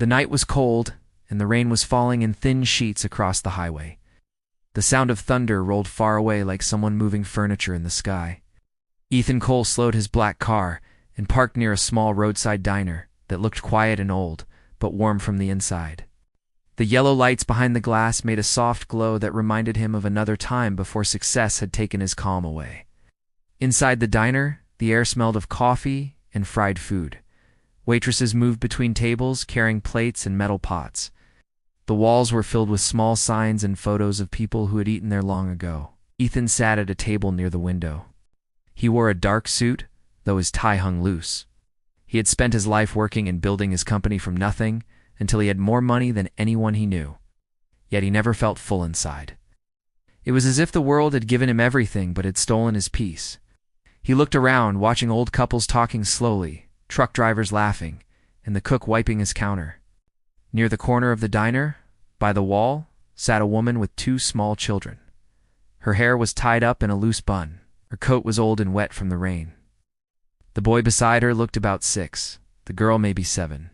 The night was cold, and the rain was falling in thin sheets across the highway. The sound of thunder rolled far away like someone moving furniture in the sky. Ethan Cole slowed his black car and parked near a small roadside diner that looked quiet and old, but warm from the inside. The yellow lights behind the glass made a soft glow that reminded him of another time before success had taken his calm away. Inside the diner, the air smelled of coffee and fried food. Waitresses moved between tables, carrying plates and metal pots. The walls were filled with small signs and photos of people who had eaten there long ago. Ethan sat at a table near the window. He wore a dark suit, though his tie hung loose. He had spent his life working and building his company from nothing until he had more money than anyone he knew. Yet he never felt full inside. It was as if the world had given him everything but had stolen his peace. He looked around, watching old couples talking slowly, truck drivers laughing, and the cook wiping his counter. Near the corner of the diner, by the wall, sat a woman with 2 small children. Her hair was tied up in a loose bun. Her coat was old and wet from the rain. The boy beside her looked about 6, the girl maybe 7.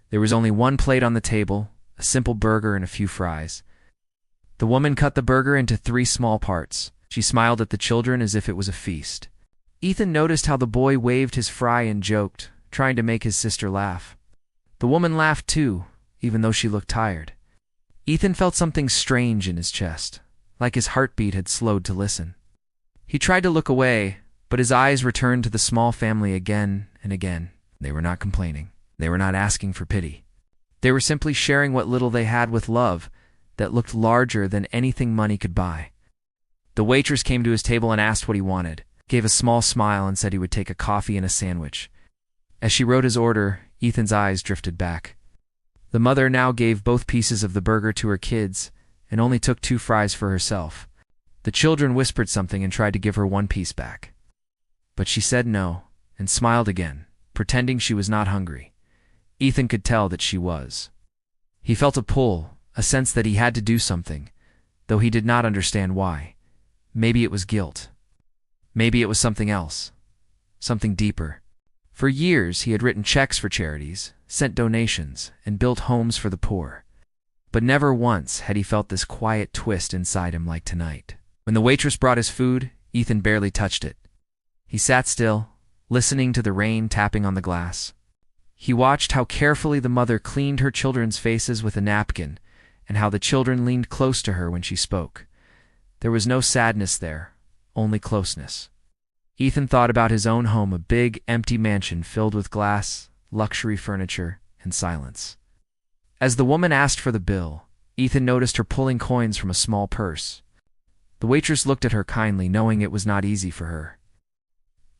There was only one plate on the table, a simple burger and a few fries. The woman cut the burger into 3 small parts. She smiled at the children as if it was a feast. Ethan noticed how the boy waved his fry and joked, trying to make his sister laugh. The woman laughed too, even though she looked tired. Ethan felt something strange in his chest, like his heartbeat had slowed to listen. He tried to look away, but his eyes returned to the small family again and again. They were not complaining. They were not asking for pity. They were simply sharing what little they had with love that looked larger than anything money could buy. The waitress came to his table and asked what he wanted, gave a small smile and said he would take a coffee and a sandwich. As she wrote his order, Ethan's eyes drifted back. The mother now gave both pieces of the burger to her kids and only took 2 fries for herself. The children whispered something and tried to give her 1 piece back. But she said no and smiled again, pretending she was not hungry. Ethan could tell that she was. He felt a pull, a sense that he had to do something, though he did not understand why. Maybe it was guilt. Maybe it was something else, something deeper. For years he had written checks for charities, sent donations, and built homes for the poor. But never once had he felt this quiet twist inside him like tonight. When the waitress brought his food, Ethan barely touched it. He sat still, listening to the rain tapping on the glass. He watched how carefully the mother cleaned her children's faces with a napkin, and how the children leaned close to her when she spoke. There was no sadness there, only closeness. Ethan thought about his own home, a big, empty mansion filled with glass, luxury furniture, and silence. As the woman asked for the bill, Ethan noticed her pulling coins from a small purse. The waitress looked at her kindly, knowing it was not easy for her.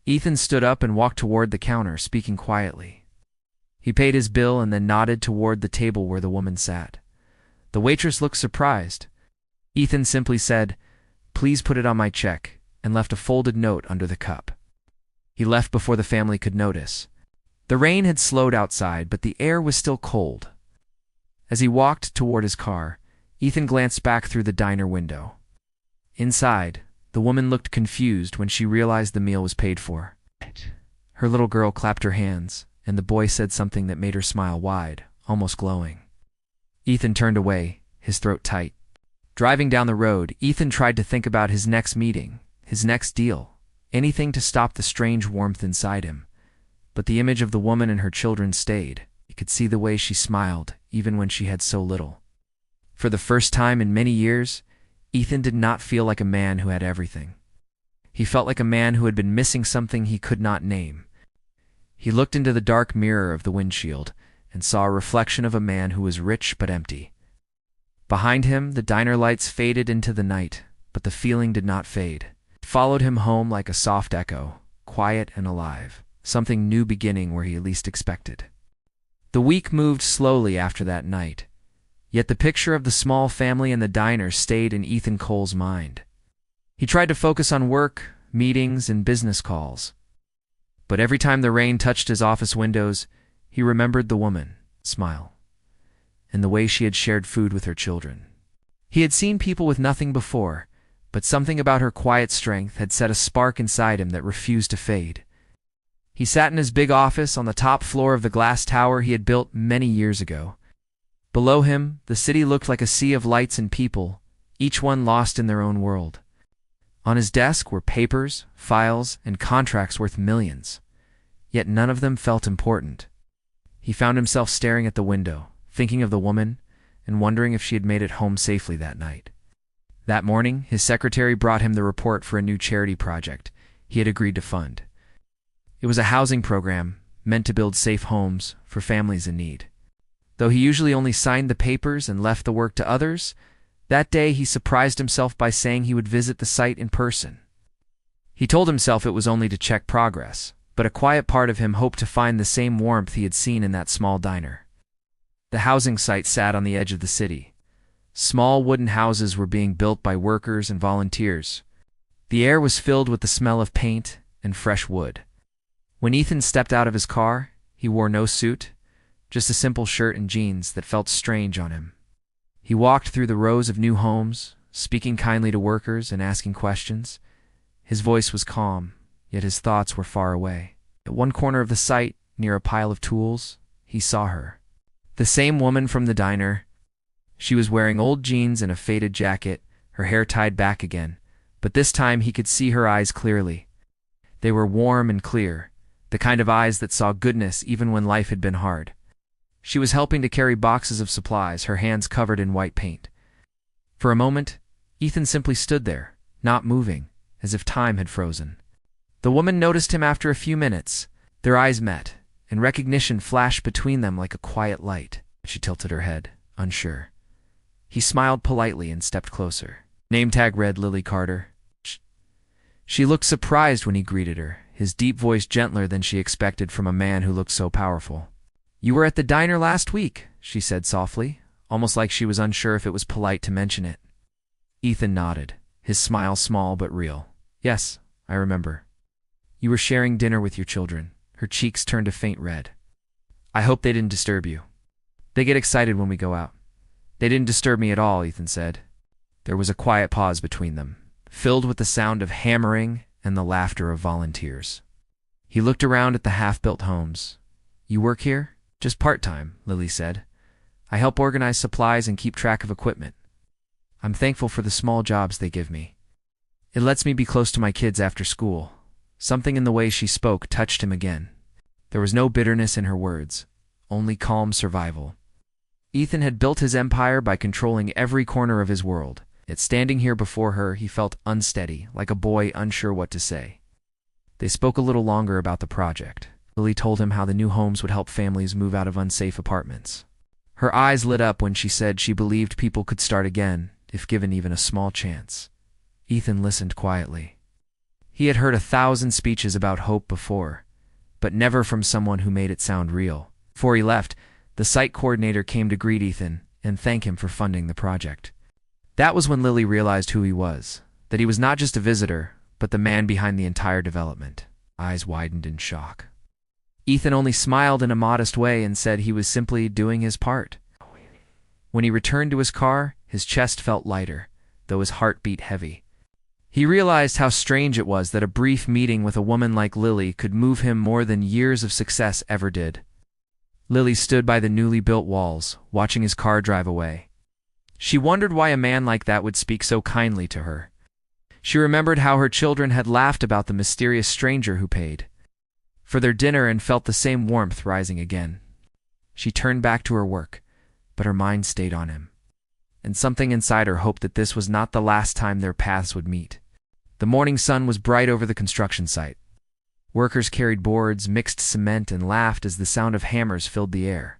Ethan stood up and walked toward the counter, speaking quietly. He paid his bill and then nodded toward the table where the woman sat. The waitress looked surprised. Ethan simply said, "Please put it on my check," and left a folded note under the cup. He left before the family could notice. The rain had slowed outside, but the air was still cold. As he walked toward his car, Ethan glanced back through the diner window. Inside, the woman looked confused when she realized the meal was paid for. Her little girl clapped her hands, and the boy said something that made her smile wide, almost glowing. Ethan turned away, his throat tight. Driving down the road, Ethan tried to think about his next meeting, his next deal, anything to stop the strange warmth inside him. But the image of the woman and her children stayed. He could see the way she smiled, even when she had so little. For the first time in many years, Ethan did not feel like a man who had everything. He felt like a man who had been missing something he could not name. He looked into the dark mirror of the windshield and saw a reflection of a man who was rich but empty. Behind him, the diner lights faded into the night, but the feeling did not fade. It followed him home like a soft echo, quiet and alive, something new beginning where he least expected. The week moved slowly after that night, yet the picture of the small family in the diner stayed in Ethan Cole's mind. He tried to focus on work, meetings, and business calls. But every time the rain touched his office windows, he remembered the woman's smile and the way she had shared food with her children. He had seen people with nothing before, but something about her quiet strength had set a spark inside him that refused to fade. He sat in his big office on the top floor of the glass tower he had built many years ago. Below him, the city looked like a sea of lights and people, each one lost in their own world. On his desk were papers, files, and contracts worth millions, yet none of them felt important. He found himself staring at the window, thinking of the woman, and wondering if she had made it home safely that night. That morning, his secretary brought him the report for a new charity project he had agreed to fund. It was a housing program meant to build safe homes for families in need. Though he usually only signed the papers and left the work to others, that day he surprised himself by saying he would visit the site in person. He told himself it was only to check progress, but a quiet part of him hoped to find the same warmth he had seen in that small diner. The housing site sat on the edge of the city. Small wooden houses were being built by workers and volunteers. The air was filled with the smell of paint and fresh wood. When Ethan stepped out of his car, he wore no suit, just a simple shirt and jeans that felt strange on him. He walked through the rows of new homes, speaking kindly to workers and asking questions. His voice was calm, yet his thoughts were far away. At one corner of the site, near a pile of tools, he saw her. The same woman from the diner. She was wearing old jeans and a faded jacket, her hair tied back again, but this time he could see her eyes clearly. They were warm and clear, the kind of eyes that saw goodness even when life had been hard. She was helping to carry boxes of supplies, her hands covered in white paint. For a moment, Ethan simply stood there, not moving, as if time had frozen. The woman noticed him after a few minutes. Their eyes met, and recognition flashed between them like a quiet light. She tilted her head, unsure. He smiled politely and stepped closer. Name tag read Lily Carter. She looked surprised when he greeted her, his deep voice gentler than she expected from a man who looked so powerful. "You were at the diner last week," she said softly, almost like she was unsure if it was polite to mention it. Ethan nodded, his smile small but real. "Yes, I remember. You were sharing dinner with your children." Her cheeks turned a faint red. "I hope they didn't disturb you. They get excited when we go out." "They didn't disturb me at all," Ethan said. There was a quiet pause between them, filled with the sound of hammering and the laughter of volunteers. He looked around at the half-built homes. "You work here?" "Just part-time," Lily said. "I help organize supplies and keep track of equipment. I'm thankful for the small jobs they give me. It lets me be close to my kids after school." Something in the way she spoke touched him again. There was no bitterness in her words, only calm survival. Ethan had built his empire by controlling every corner of his world. Yet standing here before her, he felt unsteady, like a boy unsure what to say. They spoke a little longer about the project. Lily told him how the new homes would help families move out of unsafe apartments. Her eyes lit up when she said she believed people could start again, if given even a small chance. Ethan listened quietly. He had heard 1,000 speeches about hope before, but never from someone who made it sound real. Before he left, the site coordinator came to greet Ethan and thank him for funding the project. That was when Lily realized who he was, that he was not just a visitor, but the man behind the entire development. Eyes widened in shock. Ethan only smiled in a modest way and said he was simply doing his part. When he returned to his car, his chest felt lighter, though his heart beat heavy. He realized how strange it was that a brief meeting with a woman like Lily could move him more than years of success ever did. Lily stood by the newly built walls, watching his car drive away. She wondered why a man like that would speak so kindly to her. She remembered how her children had laughed about the mysterious stranger who paid for their dinner and felt the same warmth rising again. She turned back to her work, but her mind stayed on him. And something inside her hoped that this was not the last time their paths would meet. The morning sun was bright over the construction site. Workers carried boards, mixed cement, and laughed as the sound of hammers filled the air.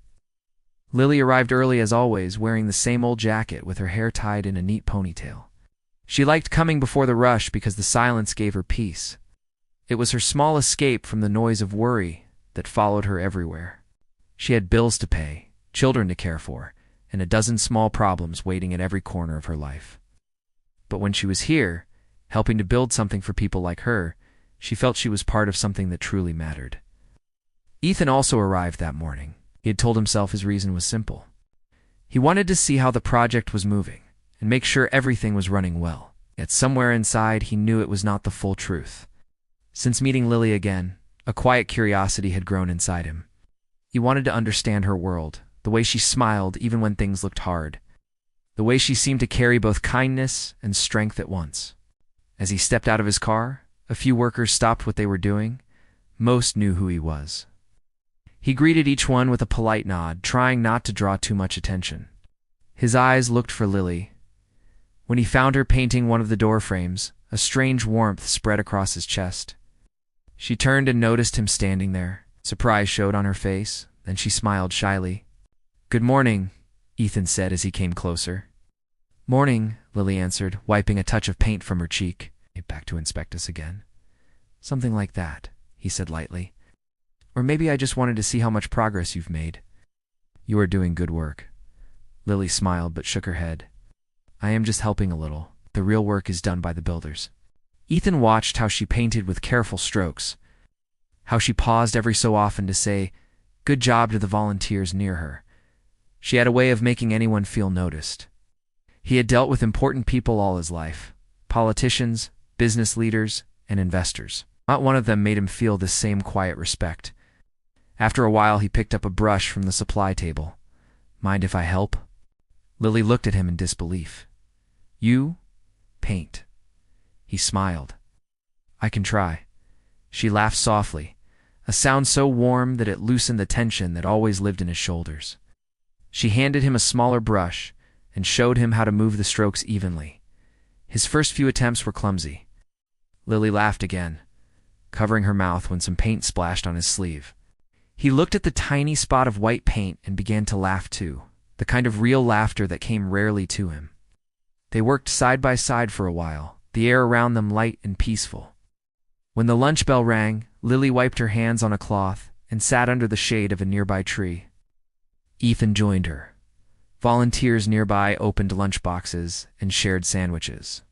Lily arrived early as always, wearing the same old jacket with her hair tied in a neat ponytail. She liked coming before the rush because the silence gave her peace. It was her small escape from the noise of worry that followed her everywhere. She had bills to pay, children to care for, and a dozen small problems waiting at every corner of her life. But when she was here, helping to build something for people like her, she felt she was part of something that truly mattered. Ethan also arrived that morning. He had told himself his reason was simple. He wanted to see how the project was moving and make sure everything was running well. Yet somewhere inside he knew it was not the full truth. Since meeting Lily again, A quiet curiosity had grown inside him. He wanted to understand her world, the way she smiled even when things looked hard, the way she seemed to carry both kindness and strength at once. As he stepped out of his car, a few workers stopped what they were doing. Most knew who he was. He greeted each one with a polite nod, trying not to draw too much attention. His eyes looked for Lily. When he found her painting one of the door frames, a strange warmth spread across his chest. She turned and noticed him standing there. Surprise showed on her face, then she smiled shyly. "Good morning," Ethan said as he came closer. "Morning," Lily answered, wiping a touch of paint from her cheek. "Back to inspect us again?" "Something like that," he said lightly. "Or maybe I just wanted to see how much progress you've made." "You are doing good work." Lily smiled but shook her head. "I am just helping a little. The real work is done by the builders." Ethan watched how she painted with careful strokes, how she paused every so often to say, "Good job" to the volunteers near her. She had a way of making anyone feel noticed. He had dealt with important people all his life, politicians, business leaders, and investors. Not one of them made him feel this same quiet respect. After a while, he picked up a brush from the supply table. "Mind if I help?" Lily looked at him in disbelief. "You paint?" He smiled. "I can try." She laughed softly, a sound so warm that it loosened the tension that always lived in his shoulders. She handed him a smaller brush and showed him how to move the strokes evenly. His first few attempts were clumsy. Lily laughed again, covering her mouth when some paint splashed on his sleeve. He looked at the tiny spot of white paint and began to laugh too, the kind of real laughter that came rarely to him. They worked side by side for a while, the air around them light and peaceful. When the lunch bell rang, Lily wiped her hands on a cloth and sat under the shade of a nearby tree. Ethan joined her. Volunteers nearby opened lunch boxes and shared sandwiches.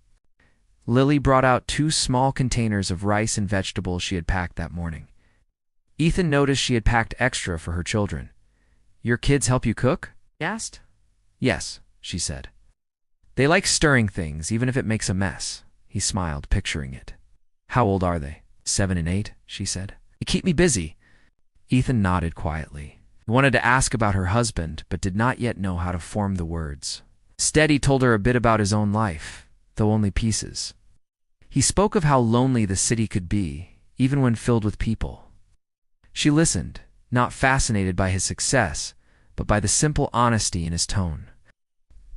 Lily brought out 2 small containers of rice and vegetables she had packed that morning. Ethan noticed she had packed extra for her children. "Your kids help you cook?" he asked. "Yes," she said. "They like stirring things, even if it makes a mess." He smiled, picturing it. "How old are they?" 7 and 8, she said. "They keep me busy." Ethan nodded quietly. He wanted to ask about her husband, but did not yet know how to form the words. Instead, he told her a bit about his own life, though only pieces. He spoke of how lonely the city could be, even when filled with people. She listened, not fascinated by his success, but by the simple honesty in his tone.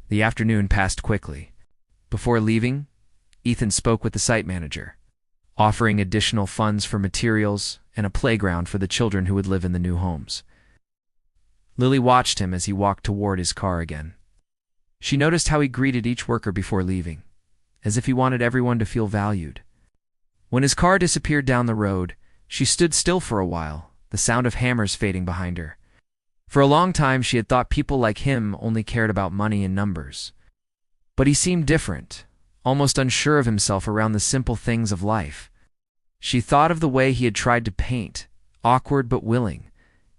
The afternoon passed quickly. Before leaving, Ethan spoke with the site manager, offering additional funds for materials and a playground for the children who would live in the new homes. Lily watched him as he walked toward his car again. She noticed how he greeted each worker before leaving, as if he wanted everyone to feel valued. When his car disappeared down the road, she stood still for a while, the sound of hammers fading behind her. For a long time, she had thought people like him only cared about money and numbers. But he seemed different, almost unsure of himself around the simple things of life. She thought of the way he had tried to paint, awkward but willing,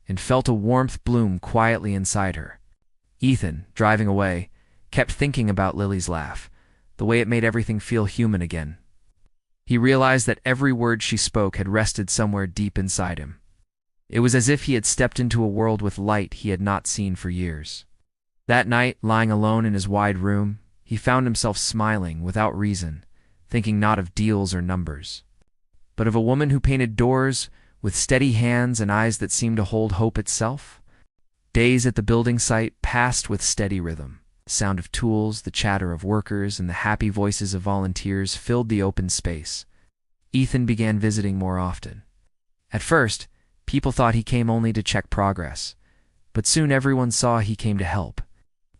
and felt a warmth bloom quietly inside her. Ethan, driving away, kept thinking about Lily's laugh, the way it made everything feel human again. He realized that every word she spoke had rested somewhere deep inside him. It was as if he had stepped into a world with light he had not seen for years. That night, lying alone in his wide room, he found himself smiling without reason, thinking not of deals or numbers, but of a woman who painted doors with steady hands and eyes that seemed to hold hope itself. Days at the building site passed with steady rhythm. The sound of tools, the chatter of workers, and the happy voices of volunteers filled the open space. Ethan began visiting more often. At first, people thought he came only to check progress, but soon everyone saw he came to help.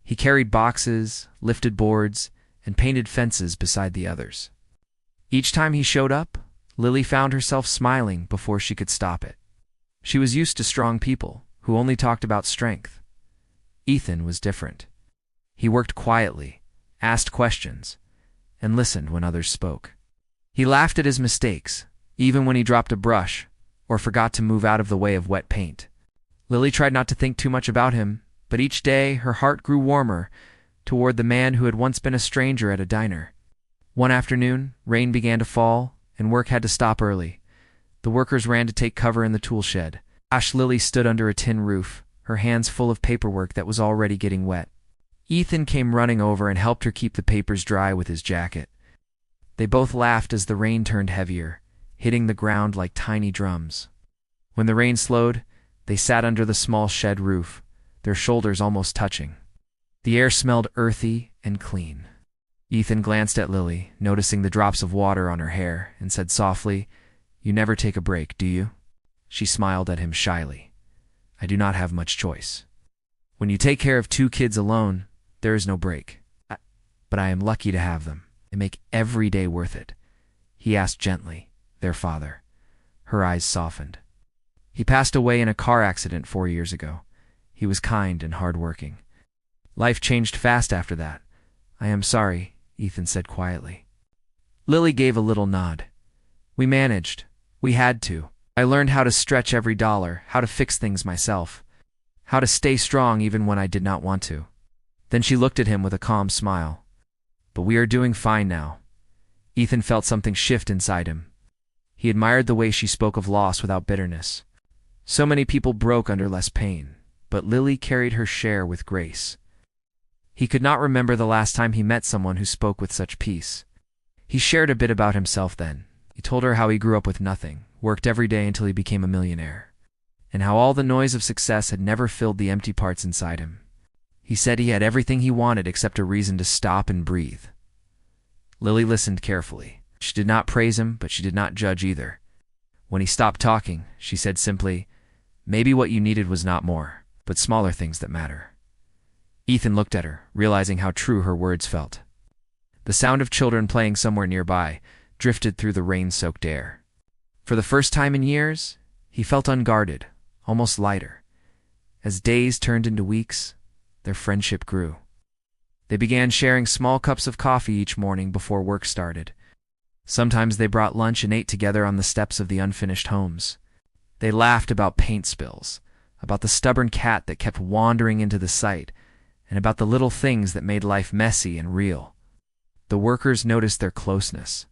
He carried boxes, lifted boards, and painted fences beside the others. Each time he showed up, Lily found herself smiling before she could stop it. She was used to strong people who only talked about strength. Ethan was different. He worked quietly, asked questions, and listened when others spoke. He laughed at his mistakes, even when he dropped a brush or forgot to move out of the way of wet paint. Lily tried not to think too much about him, but each day her heart grew warmer toward the man who had once been a stranger at a diner. One afternoon, rain began to fall, and work had to stop early. The workers ran to take cover in the tool shed. Lily stood under a tin roof, her hands full of paperwork that was already getting wet. Ethan came running over and helped her keep the papers dry with his jacket. They both laughed as the rain turned heavier, hitting the ground like tiny drums. When the rain slowed, they sat under the small shed roof, their shoulders almost touching. The air smelled earthy and clean. Ethan glanced at Lily, noticing the drops of water on her hair, and said softly, "You never take a break, do you?" She smiled at him shyly. "I do not have much choice. When you take care of 2 kids alone, there is no break. But I am lucky to have them. They make every day worth it." He asked gently, "Their father?" Her eyes softened. "He passed away in a car accident 4 years ago. He was kind and hardworking. Life changed fast after that. I am sorry," Ethan said quietly. Lily gave a little nod. "We managed. We had to. I learned how to stretch every dollar, how to fix things myself, how to stay strong even when I did not want to." Then she looked at him with a calm smile. "But we are doing fine now." Ethan felt something shift inside him. He admired the way she spoke of loss without bitterness. So many people broke under less pain, but Lily carried her share with grace. He could not remember the last time he met someone who spoke with such peace. He shared a bit about himself then. He told her how he grew up with nothing, worked every day until he became a millionaire, and how all the noise of success had never filled the empty parts inside him. He said he had everything he wanted except a reason to stop and breathe. Lily listened carefully. She did not praise him, but she did not judge either. When he stopped talking, she said simply, "Maybe what you needed was not more, but smaller things that matter." Ethan looked at her, realizing how true her words felt. The sound of children playing somewhere nearby drifted through the rain-soaked air. For the first time in years, he felt unguarded, almost lighter. As days turned into weeks, their friendship grew. They began sharing small cups of coffee each morning before work started. Sometimes they brought lunch and ate together on the steps of the unfinished homes. They laughed about paint spills, about the stubborn cat that kept wandering into the site, and about the little things that made life messy and real. The workers noticed their closeness.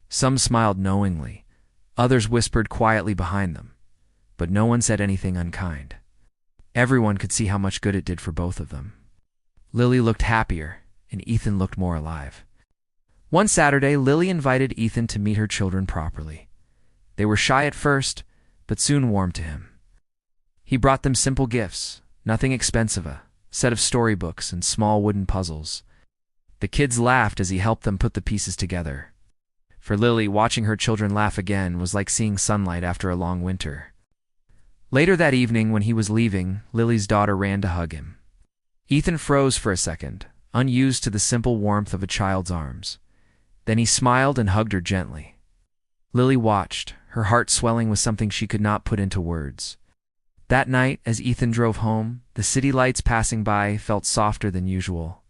Some smiled knowingly, others whispered quietly behind them, but no one said anything unkind. Everyone could see how much good it did for both of them. Lily looked happier, and Ethan looked more alive. One Saturday, Lily invited Ethan to meet her children properly. They were shy at first, but soon warmed to him. He brought them simple gifts, nothing expensive, a set of storybooks and small wooden puzzles. The kids laughed as he helped them put the pieces together. For Lily, watching her children laugh again was like seeing sunlight after a long winter. Later that evening, when he was leaving, Lily's daughter ran to hug him. Ethan froze for a second, unused to the simple warmth of a child's arms. Then he smiled and hugged her gently. Lily watched, her heart swelling with something she could not put into words. That night, as Ethan drove home, the city lights passing by felt softer than usual.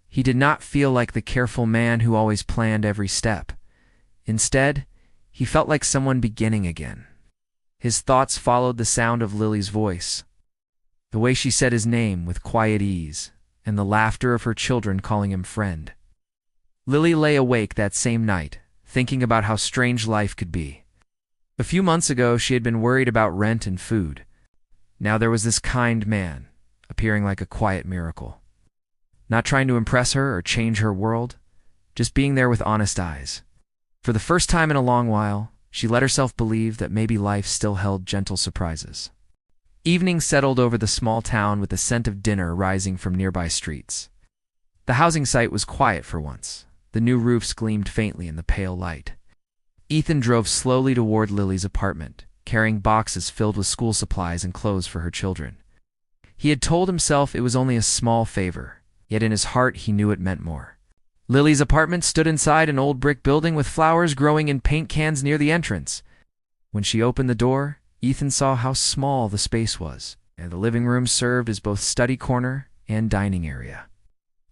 He did not feel like the careful man who always planned every step. Instead, he felt like someone beginning again. His thoughts followed the sound of Lily's voice, the way she said his name with quiet ease, and the laughter of her children calling him friend. Lily lay awake that same night, thinking about how strange life could be. A few months ago, she had been worried about rent and food. Now there was this kind man, appearing like a quiet miracle. Not trying to impress her or change her world, just being there with honest eyes. For the first time in a long while, she let herself believe that maybe life still held gentle surprises. Evening settled over the small town with the scent of dinner rising from nearby streets. The housing site was quiet for once. The new roofs gleamed faintly in the pale light. Ethan drove slowly toward Lily's apartment, carrying boxes filled with school supplies and clothes for her children. He had told himself it was only a small favor, yet in his heart he knew it meant more. Lily's apartment stood inside an old brick building with flowers growing in paint cans near the entrance. When she opened the door, Ethan saw how small the space was, and the living room served as both study corner and dining area.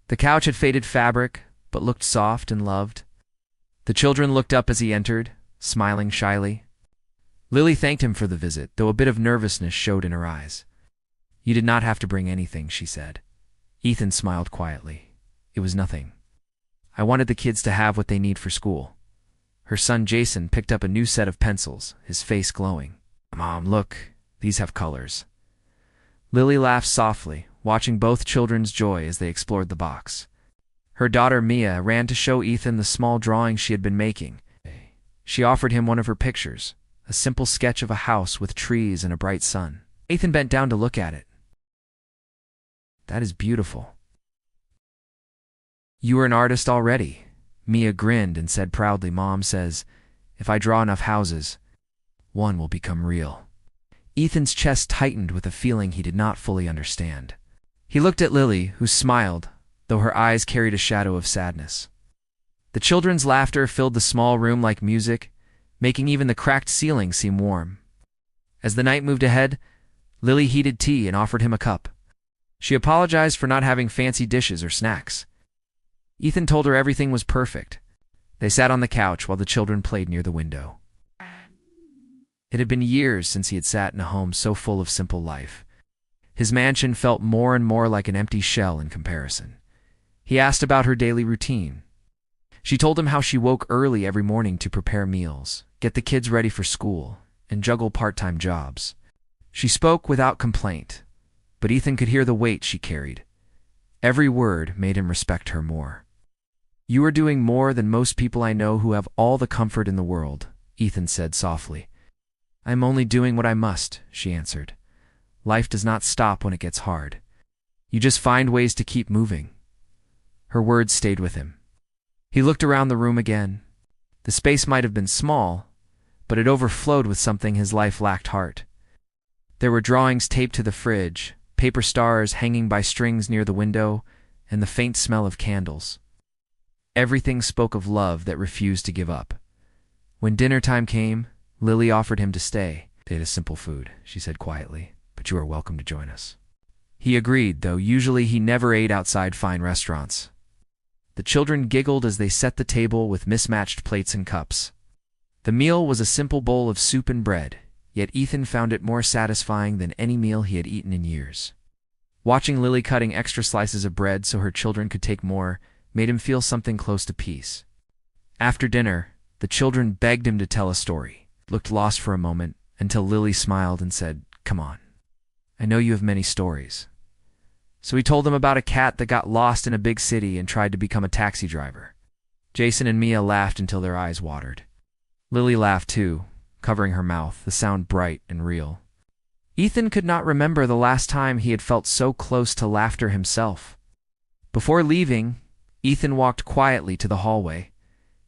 The couch had faded fabric, but looked soft and loved. The children looked up as he entered, smiling shyly. Lily thanked him for the visit, though a bit of nervousness showed in her eyes. "You did not have to bring anything," she said. Ethan smiled quietly. "It was nothing. I wanted the kids to have what they need for school." Her son Jason picked up a new set of pencils, his face glowing. "Mom, look, these have colors." Lily laughed softly, watching both children's joy as they explored the box. Her daughter Mia ran to show Ethan the small drawings she had been making. She offered him one of her pictures, a simple sketch of a house with trees and a bright sun. Ethan bent down to look at it. "That is beautiful." "You are an artist already." Mia grinned and said proudly, "Mom says, if I draw enough houses, one will become real." Ethan's chest tightened with a feeling he did not fully understand. He looked at Lily, who smiled, though her eyes carried a shadow of sadness. The children's laughter filled the small room like music, making even the cracked ceiling seem warm. As the night moved ahead, Lily heated tea and offered him a cup. She apologized for not having fancy dishes or snacks. Ethan told her everything was perfect. They sat on the couch while the children played near the window. It had been years since he had sat in a home so full of simple life. His mansion felt more and more like an empty shell in comparison. He asked about her daily routine. She told him how she woke early every morning to prepare meals, get the kids ready for school, and juggle part-time jobs. She spoke without complaint, but Ethan could hear the weight she carried. Every word made him respect her more. "You are doing more than most people I know who have all the comfort in the world," Ethan said softly. "I am only doing what I must," she answered. "Life does not stop when it gets hard. You just find ways to keep moving." Her words stayed with him. He looked around the room again. The space might have been small, but it overflowed with something his life lacked: heart. There were drawings taped to the fridge, paper stars hanging by strings near the window, and the faint smell of candles. Everything spoke of love that refused to give up. When dinner time came, Lily offered him to stay. "They ate a simple food," she said quietly, "but you are welcome to join us." He agreed, though usually he never ate outside fine restaurants. The children giggled as they set the table with mismatched plates and cups. The meal was a simple bowl of soup and bread, yet Ethan found it more satisfying than any meal he had eaten in years. Watching Lily cutting extra slices of bread so her children could take more made him feel something close to peace. After dinner, the children begged him to tell a story. Looked lost for a moment, until Lily smiled and said, "Come on. I know you have many stories." So he told them about a cat that got lost in a big city and tried to become a taxi driver. Jason and Mia laughed until their eyes watered. Lily laughed too, covering her mouth, the sound bright and real. Ethan could not remember the last time he had felt so close to laughter himself. Before leaving, Ethan walked quietly to the hallway.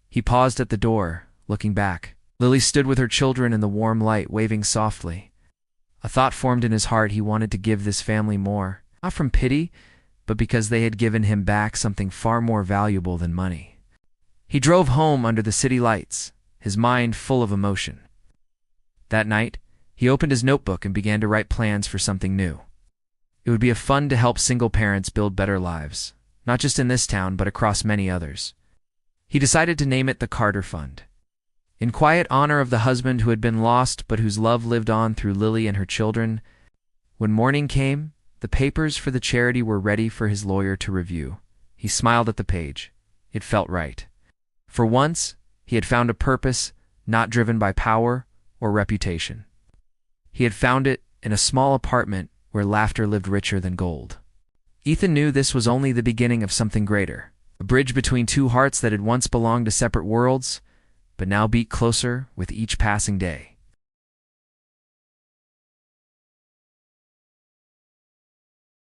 He paused at the door, looking back. Lily stood with her children in the warm light, waving softly. A thought formed in his heart: he wanted to give this family more, not from pity, but because they had given him back something far more valuable than money. He drove home under the city lights, his mind full of emotion. That night, he opened his notebook and began to write plans for something new. It would be a fund to help single parents build better lives, not just in this town, but across many others. He decided to name it the Carter Fund, in quiet honor of the husband who had been lost but whose love lived on through Lily and her children. When morning came, the papers for the charity were ready for his lawyer to review. He smiled at the page. It felt right. For once, he had found a purpose not driven by power or reputation. He had found it in a small apartment where laughter lived richer than gold. Ethan knew this was only the beginning of something greater, a bridge between two hearts that had once belonged to separate worlds, but now beat closer with each passing day.